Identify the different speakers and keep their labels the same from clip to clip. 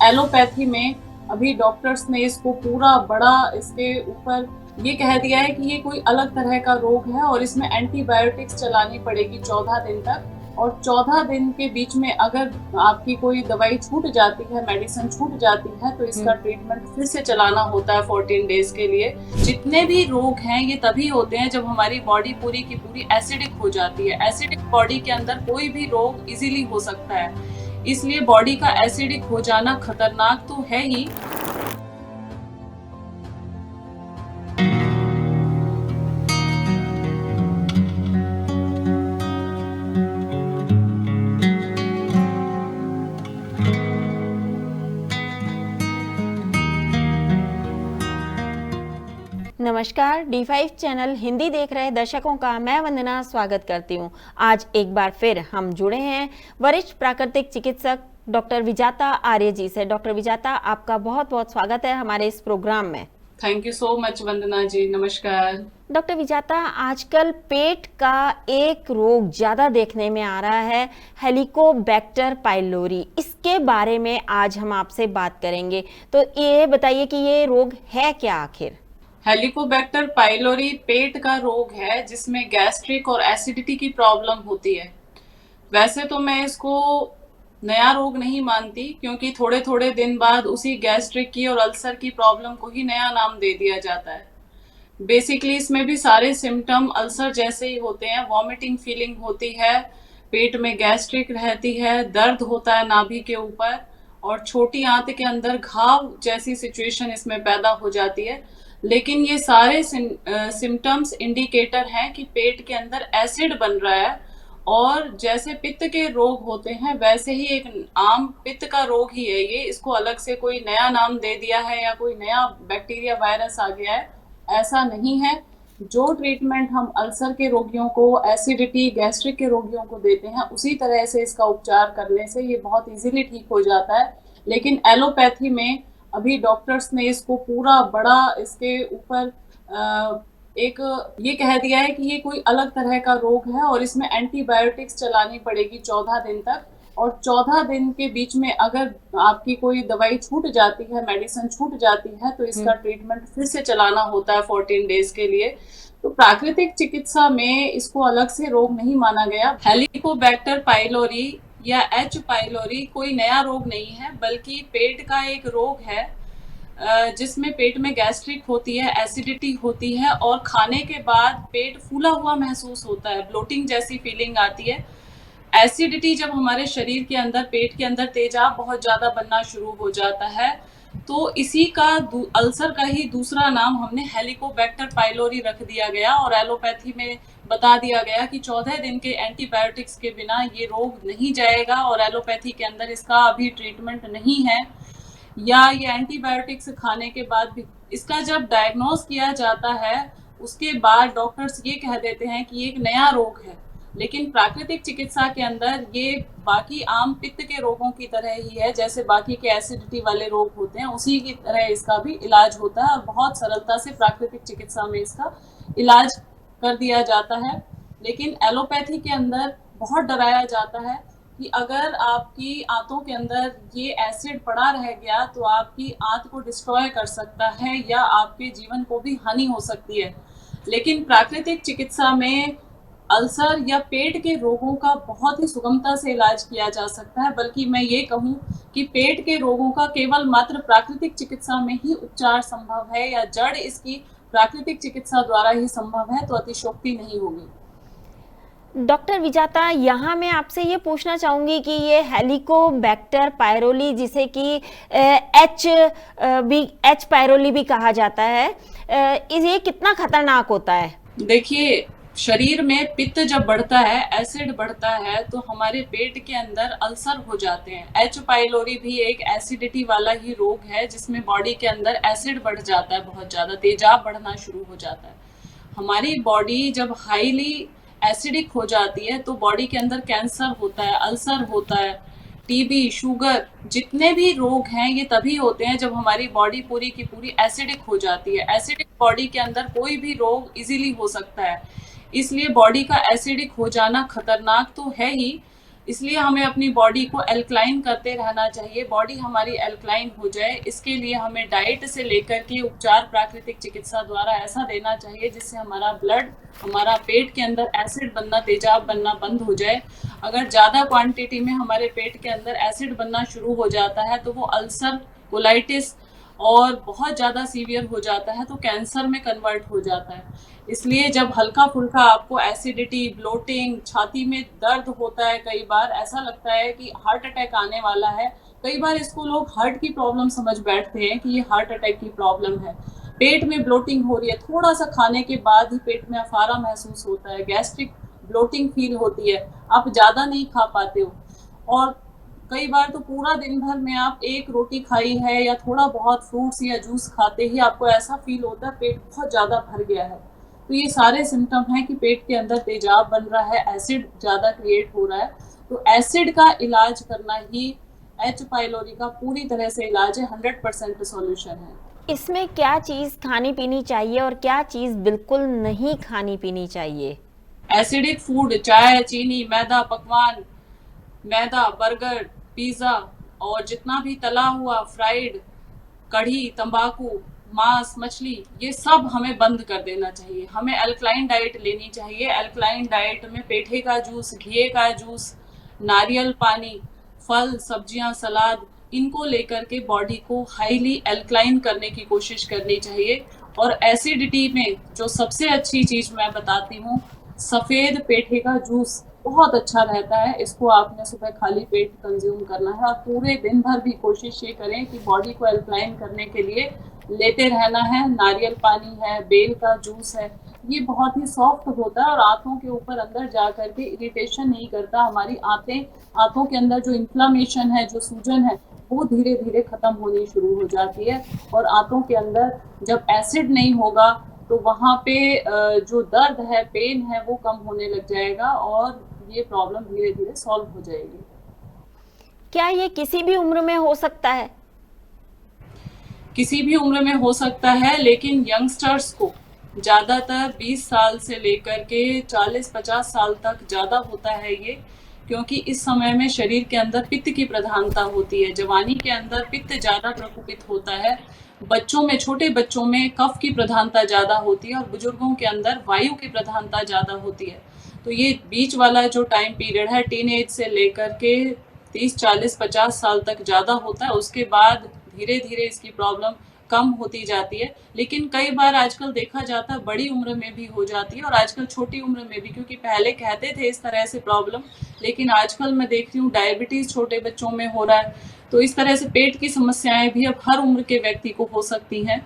Speaker 1: Allopathy में अभी doctors ने इसको पूरा बड़ा इसके ऊपर ये कह दिया है कि ये कोई अलग तरह का रोग है और इसमें एंटीबायोटिक्स चलानी पड़ेगी 14 दिन तक। और 14 दिन के बीच में अगर आपकी कोई दवाई छूट जाती है, मेडिसिन छूट जाती है, तो इसका ट्रीटमेंट फिर से चलाना होता है 14 डेज के लिए। जितने भी रोग हैं ये तभी होते हैं जब हमारी बॉडी पूरी की पूरी एसिडिक हो जाती है। एसिडिक बॉडी के अंदर कोई भी रोग इजीली हो सकता है, इसलिए बॉडी का एसिडिक हो जाना खतरनाक तो है ही।
Speaker 2: नमस्कार, D5 चैनल हिंदी देख रहे दर्शकों का मैं वंदना स्वागत करती हूं। आज एक बार फिर हम जुड़े हैं वरिष्ठ प्राकृतिक चिकित्सक डॉक्टर विजाता आर्य जी से। डॉक्टर विजाता, आपका बहुत बहुत स्वागत है हमारे इस प्रोग्राम में।
Speaker 1: थैंक यू सो मच वंदना जी, नमस्कार।
Speaker 2: डॉक्टर विजाता, आजकल पेट का एक रोग ज्यादा देखने में आ रहा है, हेलिकोबैक्टर पाइलोरी। इसके बारे में आज हम आपसे बात करेंगे, तो ये बताइए कि ये रोग है क्या आखिर?
Speaker 1: हेलिकोबैक्टर पाइलोरी पेट का रोग है जिसमें गैस्ट्रिक और एसिडिटी की प्रॉब्लम होती है। वैसे तो मैं इसको नया रोग नहीं मानती, क्योंकि थोड़े थोड़े दिन बाद उसी गैस्ट्रिक की और अल्सर की प्रॉब्लम को ही नया नाम दे दिया जाता है। बेसिकली इसमें भी सारे सिम्टम अल्सर जैसे ही होते हैं। वॉमिटिंग फीलिंग होती है, पेट में गैस्ट्रिक रहती है, दर्द होता है नाभि के ऊपर, और छोटी आंत के अंदर घाव जैसी सिचुएशन इसमें पैदा हो जाती है। लेकिन ये सारे सिम्टम्स इंडिकेटर हैं कि पेट के अंदर एसिड बन रहा है, और जैसे पित्त के रोग होते हैं वैसे ही एक आम पित्त का रोग ही है ये। इसको अलग से कोई नया नाम दे दिया है या कोई नया बैक्टीरिया वायरस आ गया है, ऐसा नहीं है। जो ट्रीटमेंट हम अल्सर के रोगियों को, एसिडिटी गैस्ट्रिक के रोगियों को देते हैं, उसी तरह से इसका उपचार करने से ये बहुत इजीली ठीक हो जाता है। लेकिन एलोपैथी में अभी डॉक्टर्स ने इसको पूरा बड़ा इसके ऊपर एक ये कह दिया है कि ये कोई अलग तरह का रोग है और इसमें एंटीबायोटिक्स चलानी पड़ेगी 14 दिन तक। और 14 दिन के बीच में अगर आपकी कोई दवाई छूट जाती है, मेडिसिन छूट जाती है, तो इसका ट्रीटमेंट फिर से चलाना होता है 14 डेज के लिए। तो प्राकृतिक चिकित्सा में इसको अलग से रोग नहीं माना गया। हेलिकोबैक्टर पाइलोरी या एच पाइलोरी कोई नया रोग नहीं है, बल्कि पेट का एक रोग है जिसमें पेट में गैस्ट्रिक होती है, एसिडिटी होती है, और खाने के बाद पेट फूला हुआ महसूस होता है, ब्लोटिंग जैसी फीलिंग आती है। एसिडिटी जब हमारे शरीर के अंदर, पेट के अंदर तेजाब बहुत ज़्यादा बनना शुरू हो जाता है, तो इसी का अल्सर का ही दूसरा नाम हमने हेलिकोबैक्टर पाइलोरी रख दिया गया, और एलोपैथी में बता दिया गया कि 14 दिन के एंटीबायोटिक्स के बिना ये रोग नहीं जाएगा, और एलोपैथी के अंदर इसका अभी ट्रीटमेंट नहीं है, या ये एंटीबायोटिक्स खाने के बाद भी। इसका जब डायग्नोस किया जाता है उसके बाद डॉक्टर्स ये कह देते हैं कि ये एक नया रोग है। लेकिन प्राकृतिक चिकित्सा के अंदर ये बाकी आम पित्त के रोगों की तरह ही है, जैसे बाकी के एसिडिटी वाले रोग होते हैं उसी की तरह इसका भी इलाज होता है, और बहुत सरलता से प्राकृतिक चिकित्सा में इसका इलाज कर दिया जाता है। लेकिन एलोपैथी के अंदर बहुत डराया जाता है कि अगर आपकी आंतों के अंदर ये एसिड पड़ा रह गया तो आपकी आंत को डिस्ट्रॉय कर सकता है या आपके जीवन को भी हानि हो सकती है। लेकिन प्राकृतिक चिकित्सा में अल्सर या पेट के रोगों का बहुत ही सुगमता से इलाज किया जा सकता है। बल्कि मैं ये कहूँ कि पेट के रोगों का केवल मात्र प्राकृतिक चिकित्सा में ही उपचार संभव है, या जड़ इसकी प्राकृतिक चिकित्सा द्वारा ही संभव है, तो अतिशयोक्ति नहीं होगी।
Speaker 2: डॉक्टर विजाता, यहाँ मैं आपसे ये पूछना चाहूँगी कि ये हेलिकोबैक्टर पाइलोरी, जिसे कि एच पाइलोरी भी कहा जाता है, ये कितना खतरनाक होता है?
Speaker 1: देखिए, शरीर में पित्त जब बढ़ता है, एसिड बढ़ता है, तो हमारे पेट के अंदर अल्सर हो जाते हैं। एच पाइलोरी भी एक एसिडिटी वाला ही रोग है जिसमें बॉडी के अंदर एसिड बढ़ जाता है, बहुत ज़्यादा तेजाब बढ़ना शुरू हो जाता है। हमारी बॉडी जब हाईली एसिडिक हो जाती है तो बॉडी के अंदर कैंसर होता है, अल्सर होता है, टीबी, शुगर, जितने भी रोग हैं ये तभी होते हैं जब हमारी बॉडी पूरी की पूरी एसिडिक हो जाती है। एसिडिक बॉडी के अंदर कोई भी रोग इजीली हो सकता है, इसलिए बॉडी का एसिडिक हो जाना खतरनाक तो है ही। इसलिए हमें अपनी बॉडी को एल्कलाइन करते रहना चाहिए, बॉडी हमारी एल्कलाइन हो जाए। इसके लिए हमें डाइट से लेकर के उपचार प्राकृतिक चिकित्सा द्वारा ऐसा देना चाहिए जिससे हमारा ब्लड, हमारा पेट के अंदर एसिड बनना, तेजाब बनना बंद हो जाए। अगर ज़्यादा क्वांटिटी में हमारे पेट के अंदर एसिड बनना शुरू हो जाता है तो वो अल्सर, कोलाइटिस और बहुत ज़्यादा सीवियर हो जाता है तो कैंसर में कन्वर्ट हो जाता है। इसलिए जब हल्का फुल्का आपको एसिडिटी, ब्लोटिंग, छाती में दर्द होता है, कई बार ऐसा लगता है कि हार्ट अटैक आने वाला है, कई बार इसको लोग हार्ट की प्रॉब्लम समझ बैठते हैं कि ये हार्ट अटैक की प्रॉब्लम है। पेट में ब्लोटिंग हो रही है, थोड़ा सा खाने के बाद ही पेट में अफारा महसूस होता है, गैस्ट्रिक ब्लोटिंग फील होती है, आप ज़्यादा नहीं खा पाते हो, और कई बार तो पूरा दिन भर में आप एक रोटी खाई है या थोड़ा बहुत फ्रूट्स या जूस खाते ही आपको ऐसा फील होता है पेट बहुत ज़्यादा भर गया है। तो ये सारे सिम्टम हैं कि पेट के अंदर तेजाब बन रहा है, एसिड ज़्यादा क्रिएट हो रहा है। तो एसिड का इलाज करना ही एच पाइलोरी का पूरी तरह से इलाज है, 100% सॉल्यूशन है।
Speaker 2: इसमें क्या चीज़ खानी पीनी चाहिए और क्या चीज़ बिल्कुल नहीं खानी पीनी चाहिए?
Speaker 1: एसिडिक फूड, चाय, चीनी, मैदा, पकवान, मैदा, बर्गर, पिज़्ज़ा और जितना भी तला हुआ, फ्राइड, कढ़ी, तंबाकू, मांस, मछली, ये सब हमें बंद कर देना चाहिए। हमें अल्कलाइन डाइट लेनी चाहिए। अल्कलाइन डाइट में पेठे का जूस, घी का जूस, नारियल पानी, फल, सब्जियां, सलाद, इनको लेकर के बॉडी को हाईली अल्कलाइन करने की कोशिश करनी चाहिए। और एसिडिटी में जो सबसे अच्छी चीज़ मैं बताती हूँ, सफ़ेद पेठे का जूस बहुत अच्छा रहता है। इसको आपने सुबह खाली पेट कंज्यूम करना है और पूरे दिन भर भी कोशिश ये करें कि बॉडी को अल्कलाइन करने के लिए लेते रहना है। नारियल पानी है, बेल का जूस है, ये बहुत ही सॉफ्ट होता है और आंतों के ऊपर अंदर जा करके इरिटेशन नहीं करता। हमारी आंतों के अंदर जो इन्फ्लामेशन है, जो सूजन है, वो धीरे धीरे खत्म होनी शुरू हो जाती है। और आंतों के अंदर जब एसिड नहीं होगा तो वहाँ पे जो दर्द है, पेन है, वो कम होने लग जाएगा और ये प्रॉब्लम धीरे धीरे सॉल्व हो जाएगी।
Speaker 2: क्या ये किसी भी उम्र में हो सकता है?
Speaker 1: किसी भी उम्र में हो सकता है, लेकिन यंगस्टर्स को ज़्यादातर 20 साल से लेकर के 40-50 साल तक ज़्यादा होता है ये, क्योंकि इस समय में शरीर के अंदर पित्त की प्रधानता होती है। जवानी के अंदर पित्त ज़्यादा प्रकोपित होता है, बच्चों में, छोटे बच्चों में कफ की प्रधानता ज़्यादा होती है और बुजुर्गों के अंदर वायु की प्रधानता ज़्यादा होती है। तो ये बीच वाला जो टाइम पीरियड है, टीन एज से लेकर के 30, 40, 50 साल तक ज़्यादा होता है। उसके बाद धीरे धीरे इसकी प्रॉब्लम कम होती जाती है, लेकिन कई बार आजकल देखा जाता है बड़ी उम्र में भी हो जाती है और आजकल छोटी उम्र में भी, क्योंकि पहले कहते थे इस तरह से प्रॉब्लम, लेकिन आजकल मैं देख रही हूँ डायबिटीज़ छोटे बच्चों में हो रहा है। तो इस तरह से पेट की समस्याएं भी अब हर उम्र के व्यक्ति को हो सकती हैं।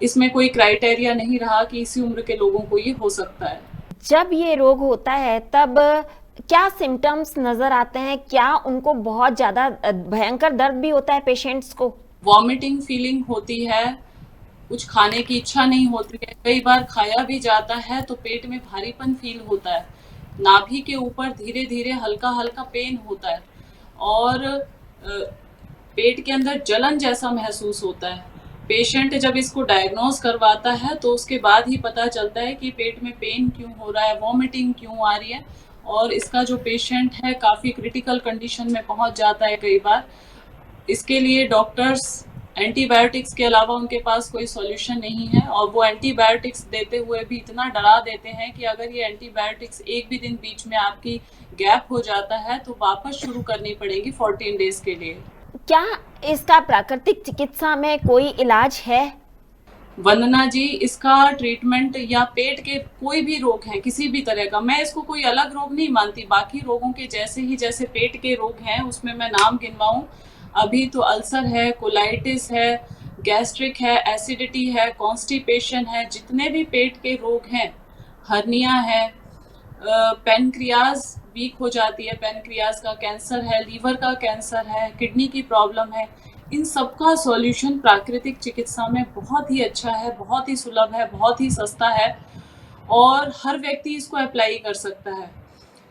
Speaker 1: इसमें कोई क्राइटेरिया नहीं रहा कि इसी उम्र के लोगों को ये हो सकता है।
Speaker 2: जब ये रोग होता है तब क्या सिम्टम्स नजर आते हैं? क्या उनको बहुत ज़्यादा भयंकर दर्द भी होता है पेशेंट्स को?
Speaker 1: वॉमिटिंग फीलिंग होती है, कुछ खाने की इच्छा नहीं होती है, कई बार खाया भी जाता है तो पेट में भारीपन फील होता है, नाभि के ऊपर धीरे धीरे हल्का हल्का पेन होता है और पेट के अंदर जलन जैसा महसूस होता है। पेशेंट जब इसको डायग्नोज करवाता है तो उसके बाद ही पता चलता है कि पेट में पेन क्यों हो रहा है, वॉमिटिंग क्यों आ रही है, और इसका जो पेशेंट है काफ़ी क्रिटिकल कंडीशन में पहुंच जाता है कई बार। इसके लिए डॉक्टर्स एंटीबायोटिक्स के अलावा उनके पास कोई सॉल्यूशन नहीं है और वो एंटीबायोटिक्स देते हुए भी इतना डरा देते हैं कि अगर ये एंटीबायोटिक्स एक भी दिन बीच में आपकी गैप हो जाता है तो वापस शुरू करनी पड़ेगी 14 डेज के लिए।
Speaker 2: क्या इसका प्राकृतिक चिकित्सा में कोई इलाज है?
Speaker 1: वंदना जी, इसका ट्रीटमेंट या पेट के कोई भी रोग है, किसी भी तरह का, मैं इसको कोई अलग रोग नहीं मानती, बाकी रोगों के जैसे ही जैसे पेट के रोग हैं उसमें मैं नाम गिनवाऊं, अभी तो अल्सर है, कोलाइटिस है, गैस्ट्रिक है, एसिडिटी है, कॉन्स्टिपेशन है, जितने भी पेट के रोग हैं, हर्निया है, पेनक्रियाज वीक हो जाती है, पेनक्रियाज का कैंसर है, लीवर का कैंसर है, किडनी की प्रॉब्लम है, इन सब का सॉल्यूशन प्राकृतिक चिकित्सा में बहुत ही अच्छा है, बहुत ही सुलभ है, बहुत ही सस्ता है और हर व्यक्ति इसको अप्लाई कर सकता है।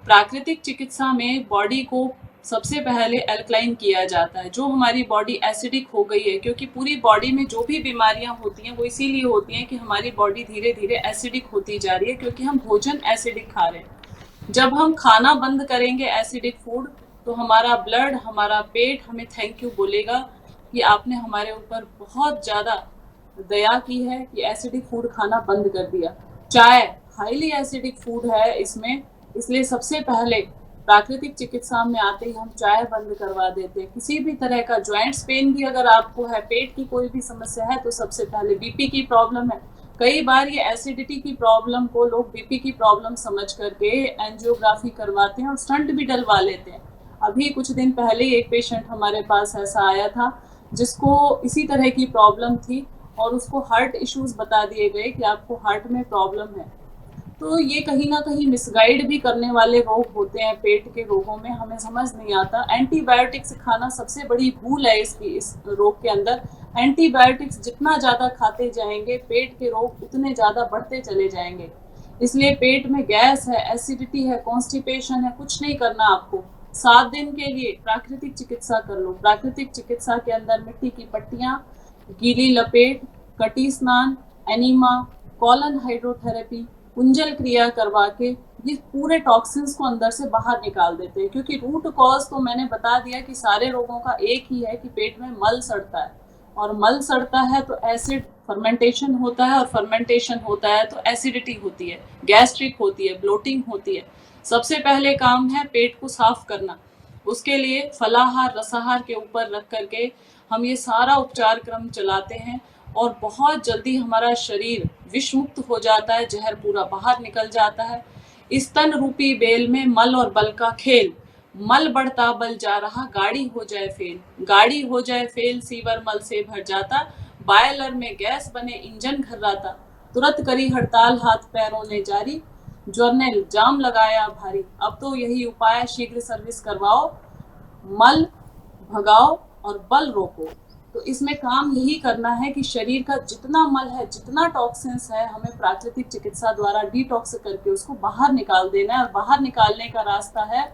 Speaker 1: प्राकृतिक चिकित्सा में बॉडी को सबसे पहले अल्कलाइन किया जाता है। जो हमारी बॉडी एसिडिक हो गई है, क्योंकि पूरी बॉडी में जो भी बीमारियां होती हैं वो इसीलिए होती हैं कि हमारी बॉडी धीरे धीरे एसिडिक होती जा रही है, क्योंकि हम भोजन एसिडिक खा रहे हैं। जब हम खाना बंद करेंगे एसिडिक फूड, तो हमारा ब्लड, हमारा पेट हमें थैंक यू बोलेगा कि आपने हमारे ऊपर बहुत ज़्यादा दया की है कि एसिडिक फूड खाना बंद कर दिया। चाय हाईली एसिडिक फूड है इसमें, इसलिए सबसे पहले प्राकृतिक चिकित्सा में आते ही हम चाय बंद करवा देते हैं। किसी भी तरह का जॉइंट्स पेन भी अगर आपको है, पेट की कोई भी समस्या है, तो सबसे पहले बीपी की प्रॉब्लम है, कई बार ये एसिडिटी की प्रॉब्लम को लोग बीपी की प्रॉब्लम समझ करके एंजियोग्राफी करवाते हैं और स्टंट भी डलवा लेते हैं। अभी कुछ दिन पहले एक पेशेंट हमारे पास ऐसा आया था जिसको इसी तरह की प्रॉब्लम थी और उसको हार्ट इश्यूज बता दिए गए कि आपको हार्ट में प्रॉब्लम है। तो ये कहीं ना कहीं मिसगाइड भी करने वाले रोग होते हैं पेट के रोगों में, हमें समझ नहीं आता। एंटीबायोटिक्स खाना सबसे बड़ी भूल है इस रोग के अंदर। एंटीबायोटिक्स जितना ज़्यादा खाते जाएंगे, पेट के रोग उतने ज़्यादा बढ़ते चले जाएंगे। इसलिए पेट में गैस है, एसिडिटी है, कॉन्स्टिपेशन है, कुछ नहीं करना आपको। 7 दिन के लिए प्राकृतिक चिकित्सा कर लो। प्राकृतिक चिकित्सा के अंदर मिट्टी की पट्टियाँ, गीली लपेट, कटी स्नान, एनीमा, कॉलन हाइड्रोथेरेपी, कुंजल क्रिया करवा के ये पूरे टॉक्सिन्स को अंदर से बाहर निकाल देते हैं। क्योंकि रूट कॉज तो मैंने बता दिया कि सारे रोगों का एक ही है कि पेट में मल सड़ता है, और मल सड़ता है तो एसिड फर्मेंटेशन होता है, और फर्मेंटेशन होता है तो एसिडिटी होती है, गैस्ट्रिक होती है, ब्लोटिंग होती है। सबसे पहले काम है पेट को साफ करना। उसके लिए फलाहार रसाहार के ऊपर रख करके हम ये सारा उपचार क्रम चलाते हैं और बहुत जल्दी हमारा शरीर विषमुक्त हो जाता है, जहर पूरा बाहर निकल जाता है। स्तन रूपी बेल में मल और बल का खेल, मल बढ़ता बल जा रहा, गाड़ी हो जाए फेल, गाड़ी हो जाए फेल, सीवर मल से भर जाता, बायलर में गैस बने इंजन घर्राता, तुरंत करी हड़ताल हाथ पैरों ने जारी, जर्नल जाम लगाया भारी। अब तो यही उपाय है, शीघ्र सर्विस करवाओ, मल भगाओ और बल रोको। तो इसमें काम यही करना है कि शरीर का जितना मल है, जितना टॉक्सिन्स है, हमें प्राकृतिक चिकित्सा द्वारा डिटॉक्स करके उसको बाहर निकाल देना है। और बाहर निकालने का रास्ता है,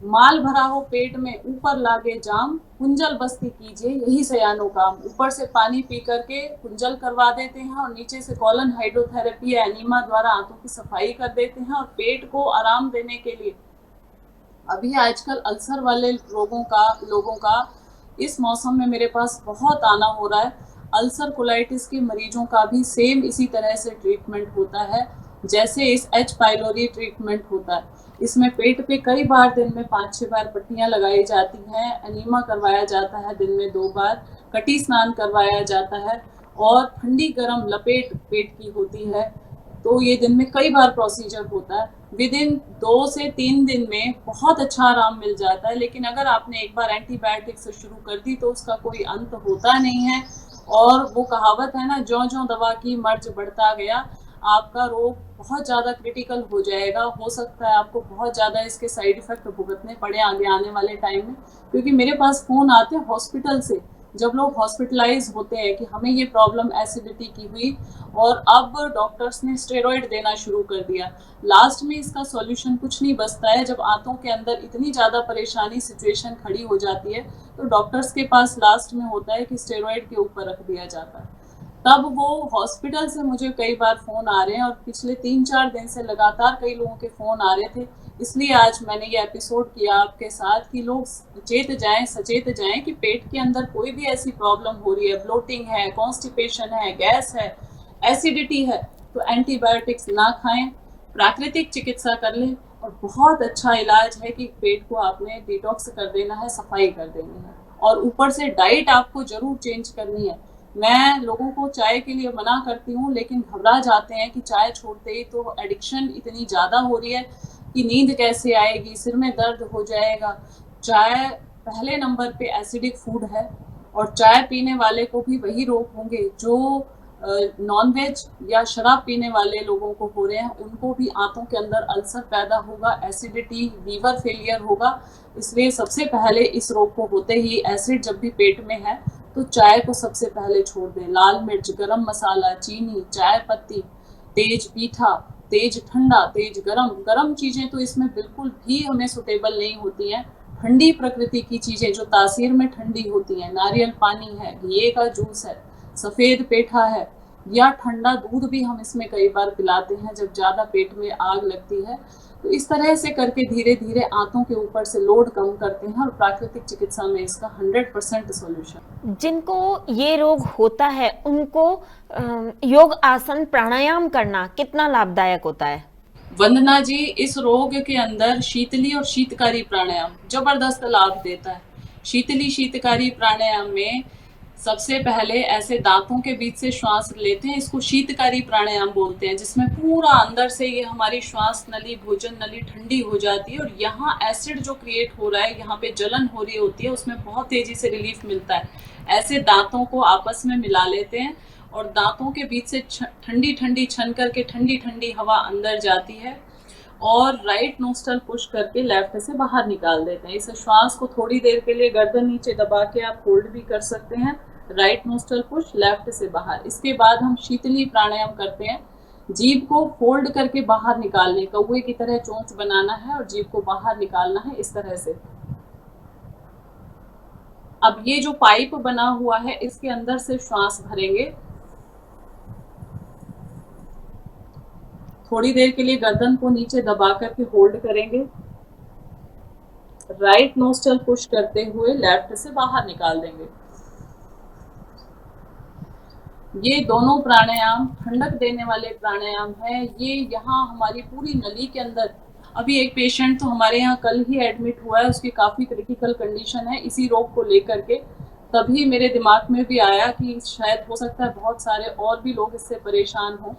Speaker 1: माल भरा हो पेट में ऊपर लागे जाम, कुंजल बस्ती कीजिए यही सयानो काम। ऊपर से पानी पी करके कुंजल करवा देते हैं और नीचे से कॉलन हाइड्रोथेरेपी या एनीमा द्वारा आंतों की सफाई कर देते हैं। और पेट को आराम देने के लिए अभी आजकल अल्सर वाले लोगों का इस मौसम में मेरे पास बहुत आना हो रहा है। अल्सर कोलाइटिस के मरीजों का भी सेम इसी तरह से ट्रीटमेंट होता है जैसे इस एच पाइलोरी ट्रीटमेंट होता है। इसमें पेट पे कई बार दिन में 5-6 बार पट्टियां लगाई जाती हैं, एनीमा करवाया जाता है दिन में 2 बार, कटी स्नान करवाया जाता है और ठंडी गर्म लपेट पेट की होती है। तो ये दिन में कई बार प्रोसीजर होता है। विद इन 2 से 3 दिन में बहुत अच्छा आराम मिल जाता है। लेकिन अगर आपने एक बार एंटीबायोटिक से शुरू कर दी तो उसका कोई अंत होता नहीं है। और वो कहावत है ना, ज्यों ज्यों दवा की मर्ज बढ़ता गया, आपका रोग बहुत ज़्यादा क्रिटिकल हो जाएगा। हो सकता है आपको बहुत ज़्यादा इसके साइड इफ़ेक्ट भुगतने पड़े आगे आने वाले टाइम में। क्योंकि मेरे पास फ़ोन आते हैं हॉस्पिटल से, जब लोग हॉस्पिटलाइज होते हैं कि हमें ये प्रॉब्लम एसिडिटी की हुई और अब डॉक्टर्स ने स्टेरॉइड देना शुरू कर दिया। लास्ट में इसका सॉल्यूशन कुछ नहीं बचता है। जब आंतों के अंदर इतनी ज़्यादा परेशानी सिचुएशन खड़ी हो जाती है तो डॉक्टर्स के पास लास्ट में होता है कि स्टेरॉइड के ऊपर रख दिया जाता है। तब वो हॉस्पिटल से मुझे कई बार फ़ोन आ रहे हैं और पिछले 3-4 दिन से लगातार कई लोगों के फ़ोन आ रहे थे। इसलिए आज मैंने ये एपिसोड किया आपके साथ कि लोग सचेत जाएं कि पेट के अंदर कोई भी ऐसी प्रॉब्लम हो रही है, ब्लोटिंग है, कॉन्स्टिपेशन है, गैस है, एसिडिटी है, तो एंटीबायोटिक्स ना खाएं, प्राकृतिक चिकित्सा कर लें। और बहुत अच्छा इलाज है कि पेट को आपने डिटॉक्स कर देना है, सफाई कर देनी है। और ऊपर से डाइट आपको जरूर चेंज करनी है। मैं लोगों को चाय के लिए मना करती हूँ, लेकिन घबरा जाते हैं कि चाय छोड़ते ही तो एडिक्शन इतनी ज़्यादा हो रही है कि नींद कैसे आएगी, सिर में दर्द हो जाएगा। चाय पहले नंबर पे एसिडिक फूड है और चाय पीने वाले को भी वही रोग होंगे जो नॉनवेज या शराब पीने वाले लोगों को हो रहे हैं। उनको भी आंतों के अंदर अल्सर पैदा होगा, एसिडिटी, लीवर फेलियर होगा। इसलिए सबसे पहले इस रोग को होते ही एसिड जब भी पेट में है तो चाय को सबसे पहले छोड़ दें। लाल मिर्च, गरम मसाला, चीनी, चाय पत्ती, तेज मीठा, तेज ठंडा, तेज गरम चीज़ें तो इसमें बिल्कुल भी हमें सुटेबल नहीं होती हैं। ठंडी प्रकृति की चीज़ें जो तासीर में ठंडी होती हैं, नारियल पानी है, घी का जूस है, सफ़ेद पेठा है, या ठंडा दूध भी हम इसमें कई बार पिलाते हैं जब ज़्यादा पेट में आग लगती है। तो इस तरह से करके धीरे धीरे आंतों के ऊपर से लोड कम करते हैं और प्राकृतिक चिकित्सा में इसका 100% सॉल्यूशन।
Speaker 2: जिनको ये रोग होता है उनको योग, आसन, प्राणायाम करना कितना लाभदायक होता है?
Speaker 1: वंदना जी, इस रोग के अंदर शीतली और शीतकारी प्राणायाम जबरदस्त लाभ देता है। शीतली शीतकारी प्राणायाम में सबसे पहले ऐसे दांतों के बीच से श्वास लेते हैं, इसको शीतकारी प्राणायाम बोलते हैं, जिसमें पूरा अंदर से ये हमारी श्वास नली, भोजन नली ठंडी हो जाती है और यहाँ एसिड जो क्रिएट हो रहा है, यहाँ पे जलन हो रही होती है, उसमें बहुत तेजी से रिलीफ मिलता है। ऐसे दांतों को आपस में मिला लेते हैं और दांतों के बीच से ठंडी ठंडी छन करके ठंडी ठंडी हवा अंदर जाती है और राइट नोस्ट्रल पुश करके लेफ्ट से बाहर निकाल देते हैं। इस श्वास को थोड़ी देर के लिए गर्दन नीचे दबा के आप होल्ड भी कर सकते हैं। राइट नोस्ट्रल पुश, लेफ्ट से बाहर। इसके बाद हम शीतली प्राणायाम करते हैं। जीभ को फोल्ड करके बाहर निकालने, कौवे की तरह चोंच बनाना है और जीभ को बाहर निकालना है इस तरह से। अब ये जो पाइप बना हुआ है इसके अंदर से श्वास भरेंगे। थोड़ी देर के लिए गर्दन को नीचे दबा करके होल्ड करेंगे। राइट नोस्ट्रल पुश करते हुए लेफ्ट से बाहर निकाल देंगे। ये दोनों प्राणायाम ठंडक देने वाले प्राणायाम है। ये यहाँ हमारी पूरी नली के अंदर, अभी एक पेशेंट तो हमारे यहाँ कल ही एडमिट हुआ है, उसकी काफ़ी क्रिटिकल कंडीशन है इसी रोग को लेकर के। तभी मेरे दिमाग में भी आया कि शायद हो सकता है बहुत सारे और भी लोग इससे परेशान हों,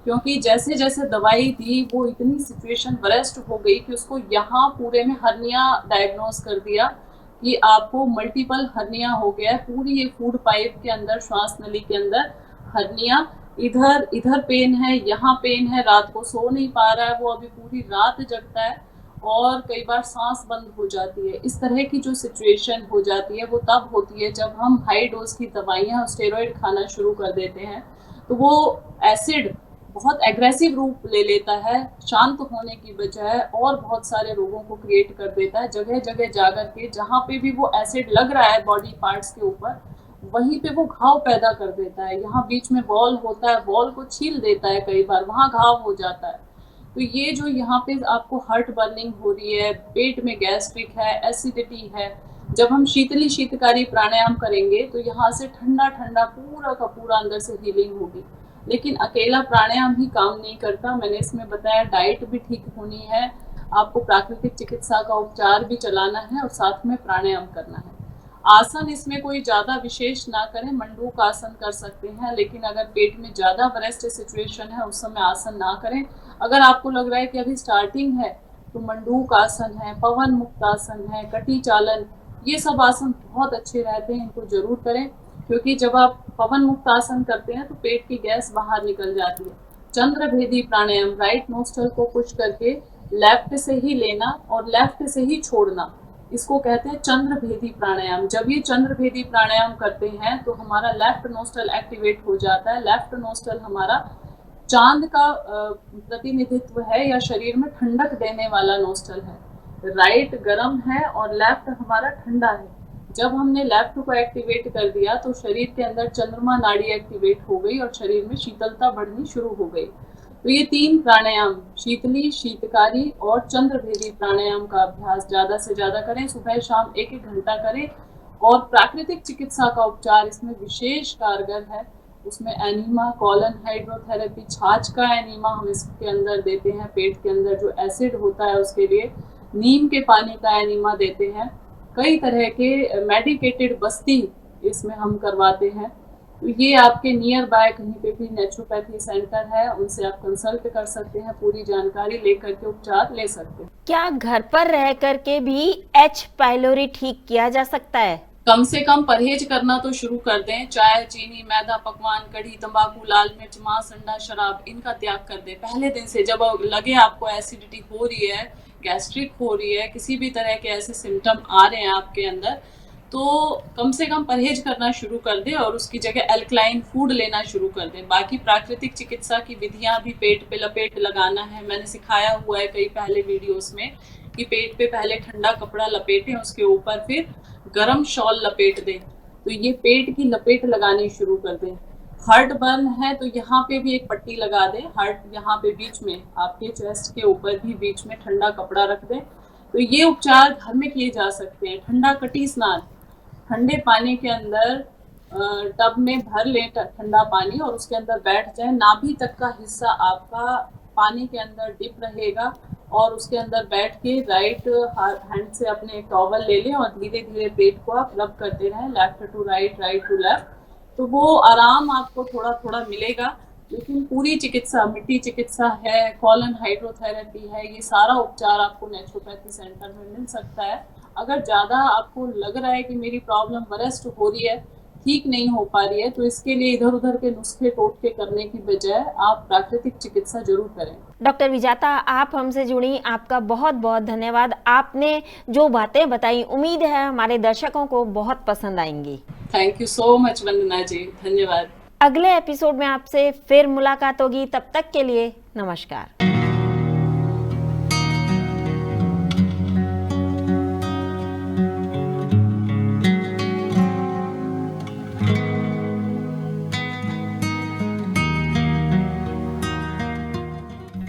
Speaker 1: क्योंकि जैसे जैसे दवाई दी वो इतनी सिचुएशन वरेस्ट हो गई कि उसको यहाँ पूरे में हर्निया डायग्नोस कर दिया कि आपको मल्टीपल हर्निया हो गया है। पूरी ये फूड पाइप के अंदर, श्वास नली के अंदर हर्निया, इधर इधर पेन है, यहाँ पेन है, रात को सो नहीं पा रहा है वो, अभी पूरी रात जगता है और कई बार सांस बंद हो जाती है। इस तरह की जो सिचुएशन हो जाती है वो तब होती है जब हम हाई डोज की दवाइयाँ और स्टेरॉइड खाना शुरू कर देते हैं। तो वो एसिड बहुत एग्रेसिव रूप ले लेता है, शांत होने की बजाय और बहुत सारे रोगों को क्रिएट कर देता है। जगह जगह जाकर के जहाँ पे भी वो एसिड लग रहा है बॉडी पार्ट्स के ऊपर, वहीं पे वो घाव पैदा कर देता है। यहाँ बीच में बॉल होता है, बॉल को छील देता है, कई बार वहाँ घाव हो जाता है। तो ये जो यहाँ पे आपको हार्ट बर्निंग हो रही है, पेट में गैस्ट्रिक है, एसिडिटी है, जब हम शीतली शीतकारी प्राणायाम करेंगे तो यहाँ से ठंडा ठंडा पूरा का पूरा अंदर से हीलिंग होगी। लेकिन अकेला प्राणायाम ही काम नहीं करता, मैंने इसमें बताया डाइट भी ठीक होनी है, आपको प्राकृतिक चिकित्सा का उपचार भी चलाना है और साथ में प्राणायाम करना है। आसन इसमें कोई ज़्यादा विशेष ना करें, मंडूक आसन कर सकते हैं, लेकिन अगर पेट में ज़्यादा वरेस्ट सिचुएशन है उस समय आसन ना करें। अगर आपको लग रहा है कि अभी स्टार्टिंग है तो मंडूक आसन है, पवन मुक्त आसन है, कटी चालन, ये सब आसन बहुत अच्छे रहते हैं, इनको जरूर करें। क्योंकि जब आप पवन मुक्त आसन करते हैं तो पेट की गैस बाहर निकल जाती है। चंद्र भेदी प्राणायाम, राइट नोस्ट्रल को पुश करके लेफ्ट से ही लेना और लेफ्ट से ही छोड़ना, इसको कहते हैं चंद्र भेदी प्राणायाम। जब ये चंद्र भेदी प्राणायाम करते हैं तो हमारा लेफ्ट नोस्ट्रल एक्टिवेट हो जाता है। लेफ्ट नोस्ट्रल हमारा चांद का प्रतिनिधित्व है या शरीर में ठंडक देने वाला नोस्ट्रल है। राइट गर्म है और लेफ्ट हमारा ठंडा है। जब हमने लेफ्ट को एक्टिवेट कर दिया तो शरीर के अंदर चंद्रमा नाड़ी एक्टिवेट हो गई और शरीर में शीतलता बढ़नी शुरू हो गई। तो ये तीन प्राणायाम, शीतली, शीतकारी और चंद्रभेदी प्राणायाम का अभ्यास ज़्यादा से ज़्यादा करें। सुबह शाम 1-1 घंटा करें और प्राकृतिक चिकित्सा का उपचार इसमें विशेष कारगर है। उसमें एनीमा, कॉलन हाइड्रोथेरेपी, छाछ का एनीमा हम इसके अंदर देते हैं। पेट के अंदर जो एसिड होता है उसके लिए नीम के पानी का एनीमा देते हैं। कई तरह के मेडिकेटेड बस्ती इसमें हम करवाते हैं। तो ये आपके नियर बाय कहीं पे भी नेचुरोपैथी सेंटर है, उनसे आप कंसल्ट कर सकते हैं, पूरी जानकारी लेकर के उपचार ले सकते हैं।
Speaker 2: क्या घर पर रह करके भी एच पाइलोरी ठीक किया जा सकता है?
Speaker 1: कम से कम परहेज करना तो शुरू कर दें। चाय, चीनी, मैदा, पकवान, कढ़ी, तंबाकू, लाल मिर्च, मांस, अंडा, शराब, इनका त्याग कर दें पहले दिन से। जब लगे आपको एसिडिटी हो रही है, गैस्ट्रिक हो रही है, किसी भी तरह के ऐसे सिम्टम आ रहे हैं आपके अंदर, तो कम से कम परहेज करना शुरू कर दें और उसकी जगह एल्कलाइन फूड लेना शुरू कर दें। बाकी प्राकृतिक चिकित्सा की विधियां भी पेट पे लपेट लगाना है, मैंने सिखाया हुआ है कई पहले वीडियोस में कि पेट पे पहले ठंडा कपड़ा लपेटें, उसके ऊपर फिर गरम शॉल लपेट दें। तो ये पेट की लपेट लगानी शुरू कर दें। हार्ट बर्न है तो यहाँ पे भी एक पट्टी लगा दें, हार्ट यहाँ पे बीच में आपके चेस्ट के ऊपर भी बीच में ठंडा कपड़ा रख दें। तो ये उपचार घर में किए जा सकते हैं। ठंडा कटी स्नान, ठंडे पानी के अंदर टब में भर लें ठंडा पानी और उसके अंदर बैठ जाए। नाभि तक का हिस्सा आपका पानी के अंदर डिप रहेगा और उसके अंदर बैठ के राइट हैंड से अपने एक टॉवल ले लें और धीरे धीरे पेट को आप रब करते रहें, left to right, right to left. तो वो आराम आपको थोड़ा थोड़ा मिलेगा। लेकिन पूरी चिकित्सा, मिट्टी चिकित्सा है, कॉलन हाइड्रोथेरेपी है, ये सारा उपचार आपको नेचुरोपैथी सेंटर में मिल सकता है। अगर ज़्यादा आपको लग रहा है कि मेरी प्रॉब्लम वरेस्ट हो रही है, ठीक नहीं हो पा रही है, तो इसके लिए इधर उधर के नुस्खे टोटके करने की बजाय आप प्राकृतिक चिकित्सा जरूर करें।
Speaker 2: डॉक्टर विजाता, आप हमसे जुड़ी, आपका बहुत बहुत धन्यवाद। आपने जो बातें बताई, उम्मीद है हमारे दर्शकों को बहुत पसंद आएंगी।
Speaker 1: थैंक यू सो मच वंदना जी, धन्यवाद।
Speaker 2: अगले एपिसोड में आपसे फिर मुलाकात होगी, तब तक के लिए नमस्कार।